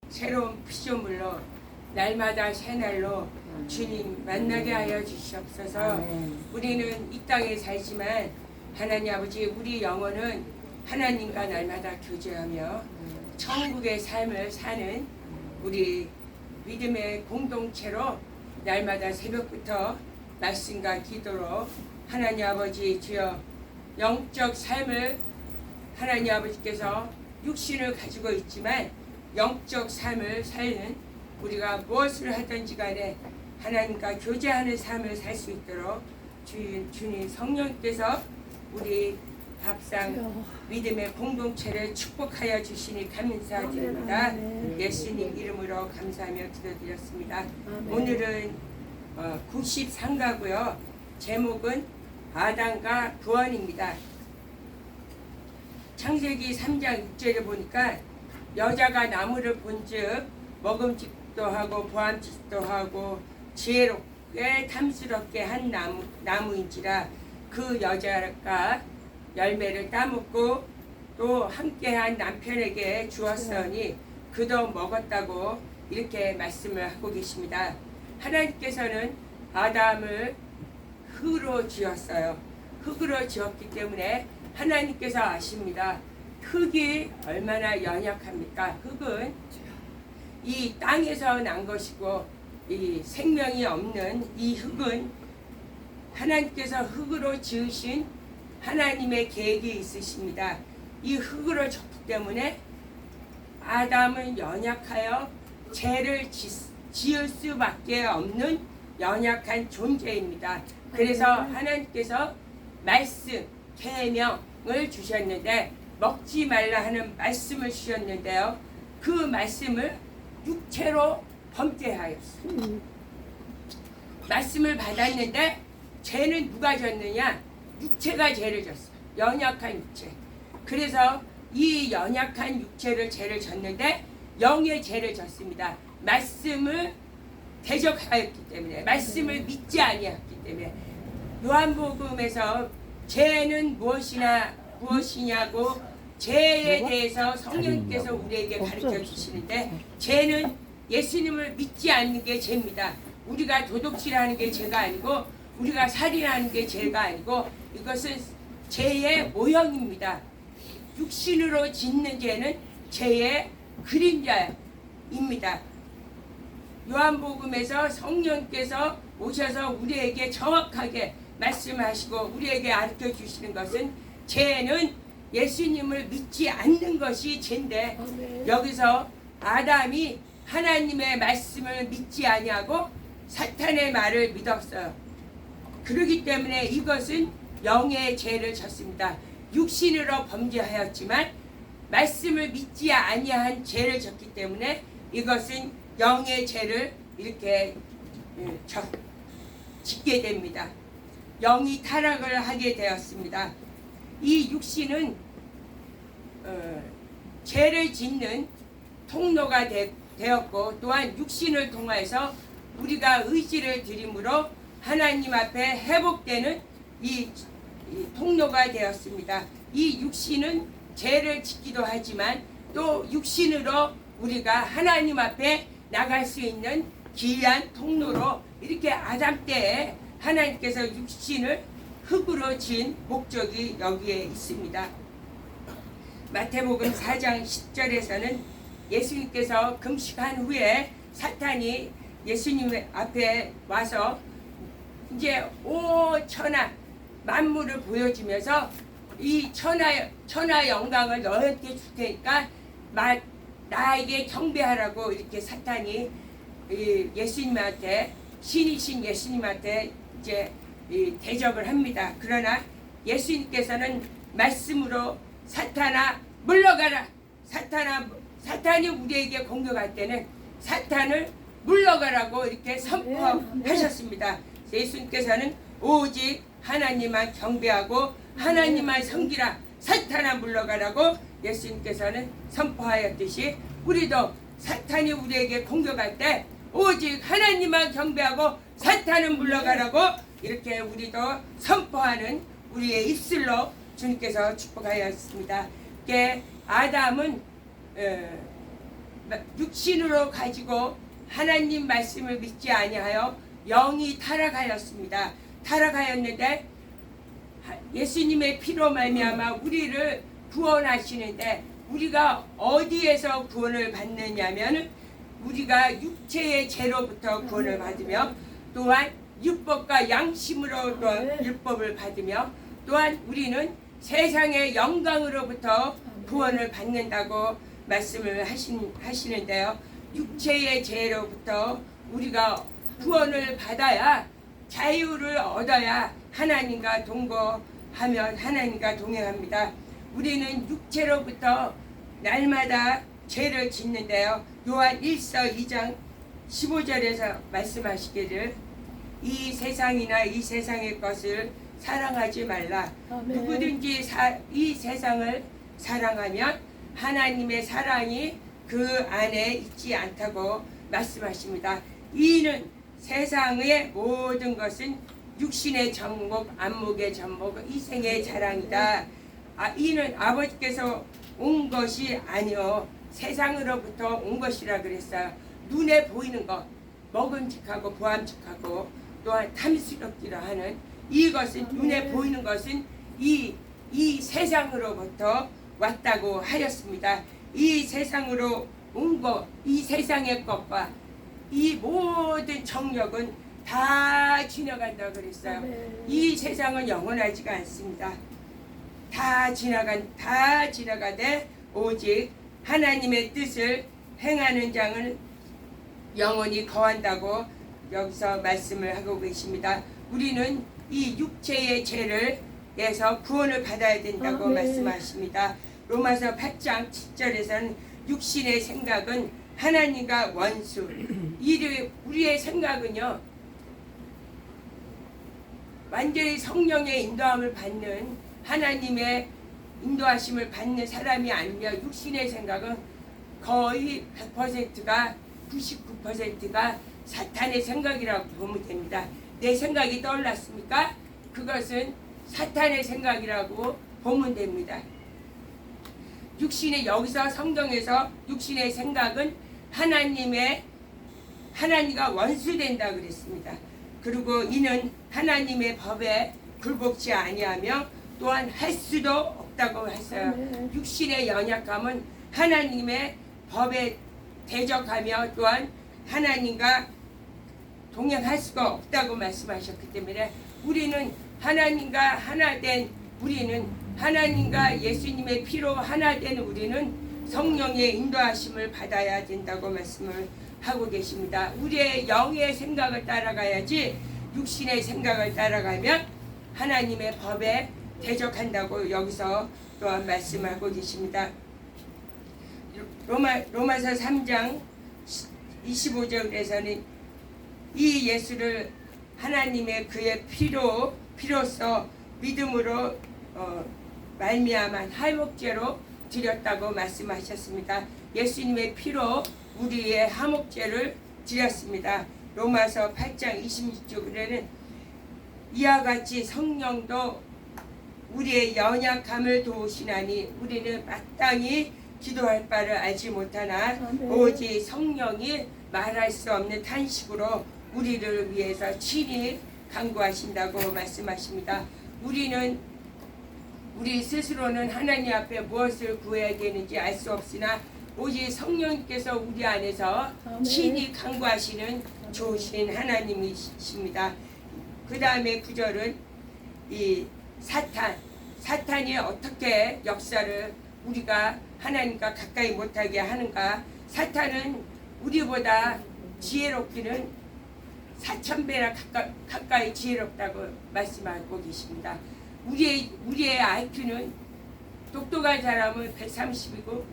새로운 피조물로 날마다 새날로 주님 만나게 하여 주시옵소서. 우리는 이 땅에 살지만 하나님 아버지 우리 영혼은 하나님과 날마다 교제하며 천국의 삶을 사는 우리 믿음의 공동체로 날마다 새벽부터 말씀과 기도로 하나님 아버지 주여 영적 삶을 하나님 아버지께서 육신을 가지고 있지만 영적 삶을 살는 우리가 무엇을 하든지 간에 하나님과 교제하는 삶을 살 수 있도록 주님 성령께서 우리 밥상 믿음의 공동체를 축복하여 주시니 감사드립니다. 예수님 이름으로 감사하며 기도드렸습니다. 오늘은 93가고요. 제목은 아담과 구원입니다. 창세기 3장 6절에 보니까 여자가 나무를 본즉 먹음직도 하고 보암직도 하고 지혜롭게 탐스럽게 한 나무인지라 그 여자가 열매를 따먹고 또 함께한 남편에게 주었으니 그도 먹었다고 이렇게 말씀을 하고 계십니다. 하나님께서는 아담을 흙으로 지었어요. 흙으로 지었기 때문에 하나님께서 아십니다. 흙이 얼마나 연약합니까? 흙은 이 땅에서 난 것이고 이 생명이 없는 이 흙은 하나님께서 흙으로 지으신 하나님의 계획이 있으십니다. 이 흙으로 졌기 때문에 아담은 연약하여 죄를 지을 수밖에 없는 연약한 존재입니다. 그래서 하나님께서 말씀, 계명을 주셨는데 먹지 말라 하는 말씀을 주셨는데요. 그 말씀을 육체로 범죄하였어요. 말씀을 받았는데 죄는 누가 졌느냐? 육체가 죄를 졌어요. 연약한 육체. 그래서 이 연약한 육체를 죄를 졌는데 영의 죄를 졌습니다. 말씀을 대적하였기 때문에, 말씀을 믿지 아니했기 때문에. 요한복음에서 죄는 무엇이냐고 죄에 대해서 성령께서 우리에게 가르쳐 주시는데, 죄는 예수님을 믿지 않는 게 죄입니다. 우리가 도둑질하는 게 죄가 아니고 우리가 살인하는 게 죄가 아니고 이것은 죄의 모형입니다. 육신으로 짓는 죄는 죄의 그림자입니다. 요한복음에서 성령께서 오셔서 우리에게 정확하게 말씀하시고 우리에게 가르쳐 주시는 것은 죄는 예수님을 믿지 않는 것이 죄인데, 여기서 아담이 하나님의 말씀을 믿지 아니하고 사탄의 말을 믿었어요. 그렇기 때문에 이것은 영의 죄를 졌습니다. 육신으로 범죄하였지만 말씀을 믿지 아니한 죄를 졌기 때문에 이것은 영의 죄를 이렇게 짓게 됩니다. 영이 타락을 하게 되었습니다. 이 육신은 죄를 짓는 통로가 되었고, 또한 육신을 통해서 우리가 의지를 드림으로 하나님 앞에 회복되는 이 통로가 되었습니다. 이 육신은 죄를 짓기도 하지만 또 육신으로 우리가 하나님 앞에 나갈 수 있는 귀한 통로로, 이렇게 아담 때에 하나님께서 육신을 흙으로 지은 목적이 여기에 있습니다. 마태복음 4장 10절에서는 예수님께서 금식한 후에 사탄이 예수님 앞에 와서 이제 천하 만물을 보여주면서 이 천하 영광을 너한테 줄 테니까 나에게 경배하라고 이렇게 사탄이 예수님한테, 신이신 예수님한테 이제 대적을 합니다. 그러나 예수님께서는 말씀으로 사탄아 물러가라, 사탄이 우리에게 공격할 때는 사탄을 물러가라고 이렇게 선포하셨습니다. 예수님께서는 오직 하나님만 경배하고 하나님만 섬기라, 사탄아 물러가라고 예수님께서는 선포하였듯이, 우리도 사탄이 우리에게 공격할 때 오직 하나님만 경배하고 사탄은 물러가라고 이렇게 우리도 선포하는 우리의 입술로 주님께서 축복하였습니다. 아담은 육신으로 가지고 하나님 말씀을 믿지 아니하여 영이 타락하였습니다. 타락하였는데 예수님의 피로 말미암아 우리를 구원하시는데 우리가 어디에서 구원을 받느냐면 우리가 육체의 죄로부터 구원을 받으며 또한 율법과 양심으로 율법을 받으며 또한 우리는 세상의 영광으로부터 구원을 받는다고 말씀을 하시는데요. 육체의 죄로부터 우리가 구원을 받아야 자유를 얻어야 하나님과 동거하면 하나님과 동행합니다. 우리는 육체로부터 날마다 죄를 짓는데요. 요한 1서 2장 15절에서 말씀하시기를 이 세상이나 이 세상의 것을 사랑하지 말라. 아멘. 누구든지 이 세상을 사랑하면 하나님의 사랑이 그 안에 있지 않다고 말씀하십니다. 이는 세상의 모든 것은 육신의 전목, 안목의 전목, 이생의 자랑이다. 이는 아버지께서 온 것이 아니요 세상으로부터 온 것이라 그랬어요. 눈에 보이는 것, 먹음직하고 보암직하고 또한 탐스럽기도 하는 이것은 눈에 보이는 것은 이 세상으로부터 왔다고 하였습니다. 이 세상으로 온 것, 이 세상의 것과 이 모든 정력은 다 지나간다 그랬어요. 이 세상은 영원하지가 않습니다. 다 지나가되 오직 하나님의 뜻을 행하는 자는 영원히 거한다고 여기서 말씀을 하고 계십니다. 우리는 이 육체의 죄를 에서 구원을 받아야 된다고 말씀하십니다. 로마서 8장 7절에서는 육신의 생각은 하나님과 원수. 우리의 생각은요 완전히 성령의 인도함을 받는 하나님의 인도하심을 받는 사람이 아니며 육신의 생각은 거의 100%가 99%가 사탄의 생각이라고 보면 됩니다. 내 생각이 떠올랐습니까? 그것은 사탄의 생각이라고 보면 됩니다. 육신의 여기서 성경에서 육신의 생각은 하나님과 원수된다 그랬습니다. 그리고 이는 하나님의 법에 굴복지 아니하며 또한 할 수도 없다고 했어요. 육신의 연약함은 하나님의 법에 대적하며 또한 하나님과 동행할 수가 없다고 말씀하셨기 때문에 우리는 하나님과 하나된 하나님과 예수님의 피로 하나된 우리는 성령의 인도하심을 받아야 된다고 말씀을 하고 계십니다. 우리의 영의 생각을 따라가야지 육신의 생각을 따라가면 하나님의 법에 대적한다고 여기서 또한 말씀하고 계십니다. 로마서 3장 25절에서는 이 예수를 하나님의 그의 피로써 믿음으로 말미암은 화목제로 드렸다고 말씀하셨습니다. 예수님의 피로 우리의 화목제를 드렸습니다. 로마서 8장 26절에는 이와 같이 성령도 우리의 연약함을 도우시나니 우리는 마땅히 기도할 바를 알지 못하나 오직 성령이 말할 수 없는 탄식으로 우리를 위해서 친히 간구하신다고 말씀하십니다. 우리 스스로는 하나님 앞에 무엇을 구해야 되는지 알 수 없으나 오직 성령께서 우리 안에서 친히 간구하시는 좋으신 하나님이십니다. 그 다음에 9절은 이 사탄이 어떻게 역사를 우리가 하나님과 가까이 못하게 하는가. 사탄은 우리보다 지혜롭기는 4000배나 가까이 지혜롭다고 말씀하고 계십니다. 우리의 IQ는 똑똑한 사람은 130이고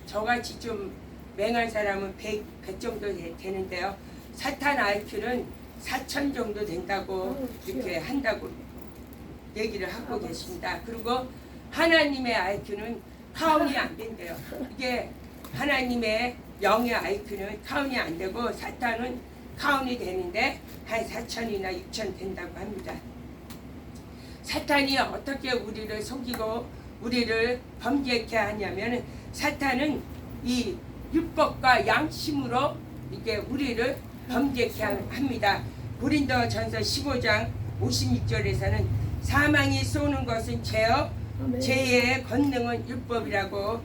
저같이 좀 맹한 사람은 100 정도 되는데요. 사탄 IQ는 4000 정도 된다고 이렇게 한다고 얘기를 하고 계십니다. 그리고 하나님의 IQ는 카운이 안 된대요. 이게 하나님의 영의 IQ는 카운이 안 되고 사탄은 카운이 되는데 한 4000이나 6000 된다고 합니다. 사탄이 어떻게 우리를 속이고 우리를 범죄케 하냐면 사탄은 이 율법과 양심으로 이게 우리를 범죄케 합니다. 고린도전서 15장 56절에서는 사망이 쏘는 것은 죄요, 죄의 권능은 율법이라고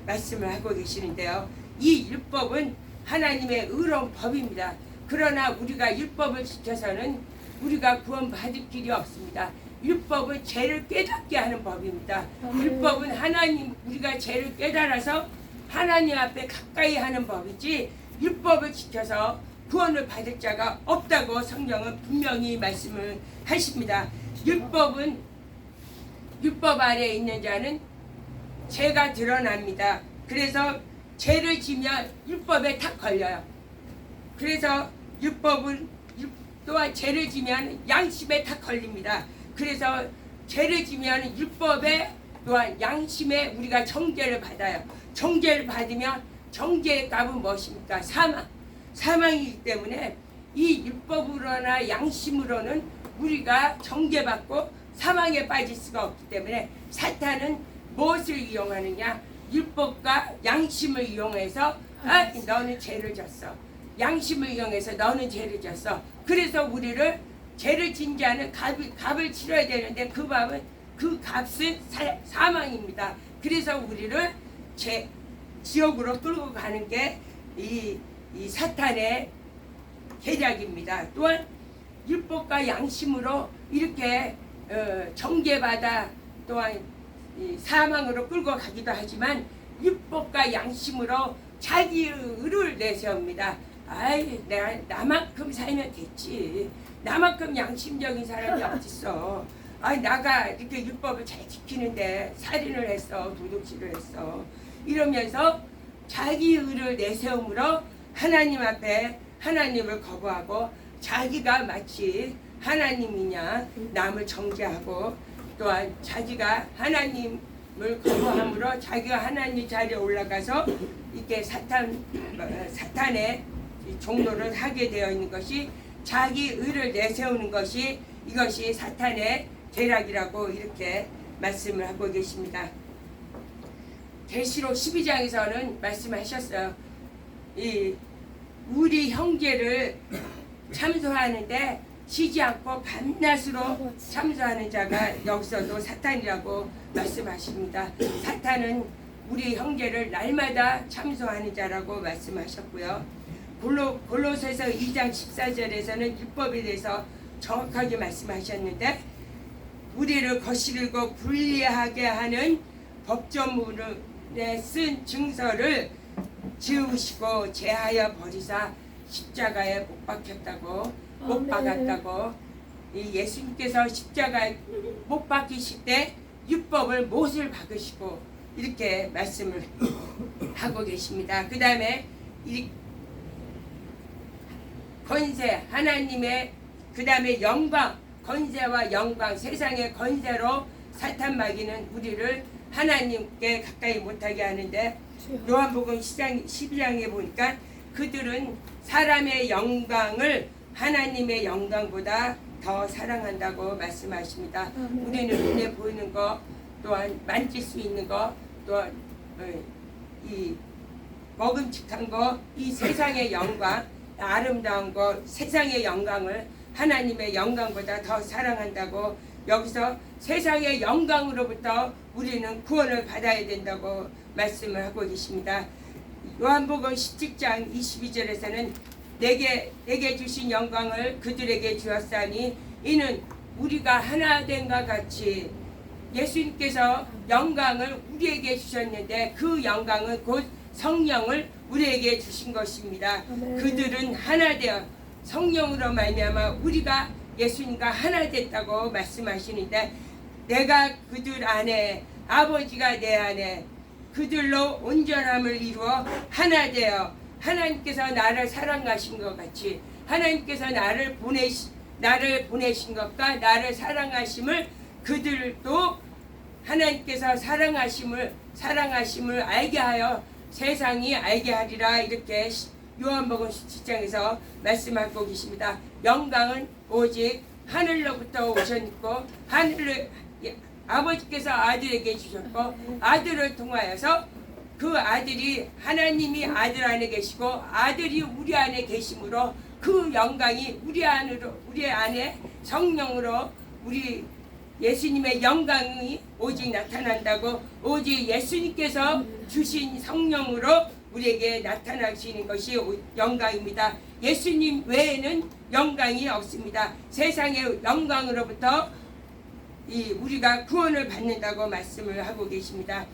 말씀을 하고 계시는데요. 이 율법은 하나님의 의로운 법입니다. 그러나 우리가 율법을 지켜서는 우리가 구원받을 길이 없습니다. 율법은 죄를 깨닫게 하는 법입니다. 율법은 하나님, 우리가 죄를 깨달아서 하나님 앞에 가까이 하는 법이지, 율법을 지켜서 구원을 받을 자가 없다고 성경은 분명히 말씀을 하십니다. 율법 아래에 있는 자는 죄가 드러납니다. 그래서 죄를 지면 율법에 탁 걸려요. 그래서 율법은 또한 죄를 지면 양심에 탁 걸립니다. 그래서 죄를 지면 율법에 또한 양심에 우리가 정죄를 받아요. 정죄를 받으면 정죄의 값은 무엇입니까? 사망이기 때문에 이 율법으로나 양심으로는 우리가 정죄받고 사망에 빠질 수가 없기 때문에 사탄은 무엇을 이용하느냐? 율법과 양심을 이용해서 너는 죄를 졌어. 양심을 이용해서 너는 죄를 졌어. 그래서 우리를 죄를 진 자는 값을 치러야 되는데 그 값은 사망입니다. 그래서 우리를 지옥으로 끌고 가는 게 이 사탄의 계략입니다. 또한 율법과 양심으로 이렇게 정죄받아 또한 사망으로 끌고 가기도 하지만 율법과 양심으로 자기의 의를 내세웁니다. 내가 나만큼 살면 됐지. 나만큼 양심적인 사람이 어딨어. 나가 이렇게 율법을 잘 지키는데 살인을 했어, 도둑질을 했어. 이러면서 자기 의를 내세움으로 하나님 앞에 하나님을 거부하고 자기가 마치 하나님이냐 남을 정죄하고 또한 자기가 하나님을 거부함으로 자기가 하나님 자리에 올라가서 이렇게 사탄의 종로를 하게 되어 있는 것이, 자기 의를 내세우는 것이, 이것이 사탄의 계략이라고 이렇게 말씀을 하고 계십니다. 계시록 12장에서는 말씀하셨어요. 우리 형제를 참소하는데 쉬지 않고 밤낮으로 참소하는 자가 여기서도 사탄이라고 말씀하십니다. 사탄은 우리 형제를 날마다 참소하는 자라고 말씀하셨고요. 골로새서 2장 14절에서는 율법에 대해서 정확하게 말씀하셨는데, 우리를 거스르고 불리하게 하는 법조문에 쓴 증서를 지우시고 제하여 버리사 십자가에 못 박았다고 예수님께서 십자가에 못 박히실 때 율법을 못을 박으시고 이렇게 말씀을 하고 계십니다. 그 다음에 이 권세, 하나님의 그 다음에 영광, 권세와 영광, 세상의 권세로 사탄 마귀는 우리를 하나님께 가까이 못하게 하는데, 요한복음 12장에 보니까 그들은 사람의 영광을 하나님의 영광보다 더 사랑한다고 말씀하십니다. 우리는 눈에 보이는 것, 또한 만질 수 있는 것, 또한 이 먹음직한 것, 이 세상의 영광, 아름다운 것, 세상의 영광을 하나님의 영광보다 더 사랑한다고, 여기서 세상의 영광으로부터 우리는 구원을 받아야 된다고 말씀을 하고 계십니다. 요한복음 17장 22절에서는 내게 주신 영광을 그들에게 주었사니 이는 우리가 하나 된과 같이, 예수님께서 영광을 우리에게 주셨는데 그 영광은 곧 성령을 우리에게 주신 것입니다. 그들은 하나 되어 성령으로 말미암아 우리가 예수님과 하나 됐다고 말씀하시는데, 내가 그들 안에, 아버지가 내 안에, 그들로 온전함을 이루어 하나 되어 하나님께서 나를 사랑하신 것 같이, 하나님께서 나를 보내신 것과 나를 사랑하심을 그들도 하나님께서 사랑하심을 알게 하여 세상이 알게 하리라, 이렇게 요한복음 17장에서 말씀하고 계십니다. 영광은 오직 하늘로부터 오셨고, 하늘을 아버지께서 아들에게 주셨고, 아들을 통하여서 그 아들이 하나님이 아들 안에 계시고 아들이 우리 안에 계심으로 그 영광이 우리 안에 성령으로 우리 예수님의 영광이 오직 나타난다고, 오직 예수님께서 주신 성령으로 우리에게 나타나시는 것이 영광입니다. 예수님 외에는 영광이 없습니다. 세상의 영광으로부터 우리가 구원을 받는다고 말씀을 하고 계십니다.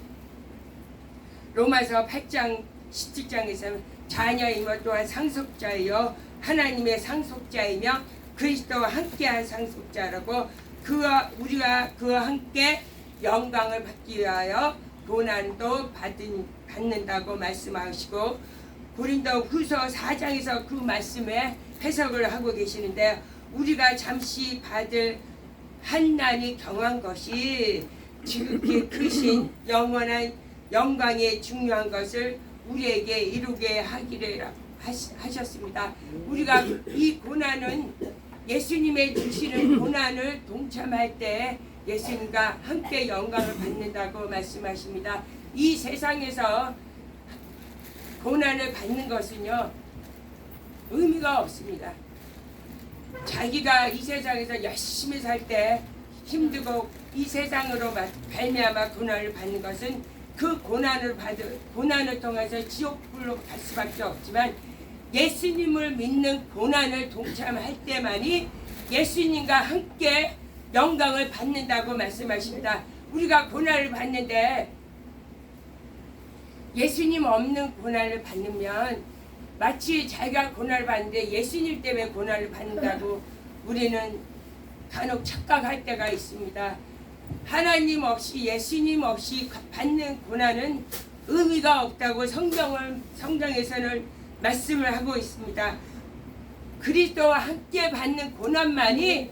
로마서 8장 17장에서 자녀이며 또한 상속자이요 하나님의 상속자이며 그리스도와 함께한 상속자라고, 우리가 그와 함께 영광을 받기 위하여 고난도 받는다고 말씀하시고, 고린도후서 4장에서 그 말씀에 해석을 하고 계시는데, 우리가 잠시 받을 한난이 경한 것이 지극히 크신 영원한 영광의 중요한 것을 우리에게 이루게 하기를 하셨습니다. 우리가 이 고난은 예수님의 주시는 고난을 동참할 때 예수님과 함께 영광을 받는다고 말씀하십니다. 이 세상에서 고난을 받는 것은요 의미가 없습니다. 자기가 이 세상에서 열심히 살 때 힘들고 이 세상으로 발미암아 고난을 받는 것은 그 고난을 통해서 지옥불로 갈 수밖에 없지만, 예수님을 믿는 고난을 동참할 때만이 예수님과 함께 영광을 받는다고 말씀하십니다. 우리가 고난을 받는데 예수님 없는 고난을 받으면 마치 자기가 고난을 받는데 예수님 때문에 고난을 받는다고 우리는 간혹 착각할 때가 있습니다. 하나님 없이 예수님 없이 받는 고난은 의미가 없다고 성경에서는 말씀을 하고 있습니다. 그리스도와 함께 받는 고난만이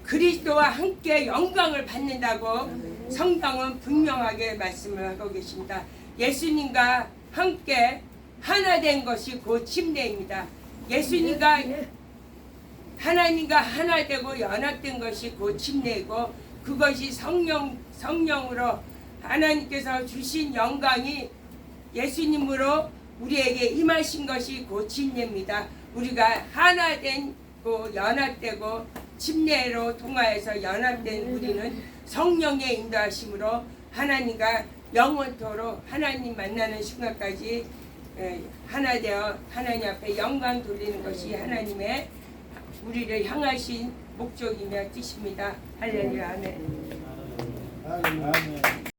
그리스도와 함께 영광을 받는다고 성경은 분명하게 말씀을 하고 계십니다. 예수님과 함께 하나 된 것이 곧 침례입니다. 예수님과 하나님과 하나 되고 연합된 것이 곧 침례이고, 그것이 성령으로 하나님께서 주신 영광이 예수님으로 우리에게 임하신 것이 곧 침례입니다. 우리가 하나 되고 연합되고 침례로 통하여서 연합된 우리는 성령의 인도하심으로 하나님과 영원토록 하나님 만나는 순간까지 하나 되어 하나님 앞에 영광 돌리는 것이 하나님의 우리를 향하신 목적이며 뜻입니다. 할렐루야. 아멘. 아멘.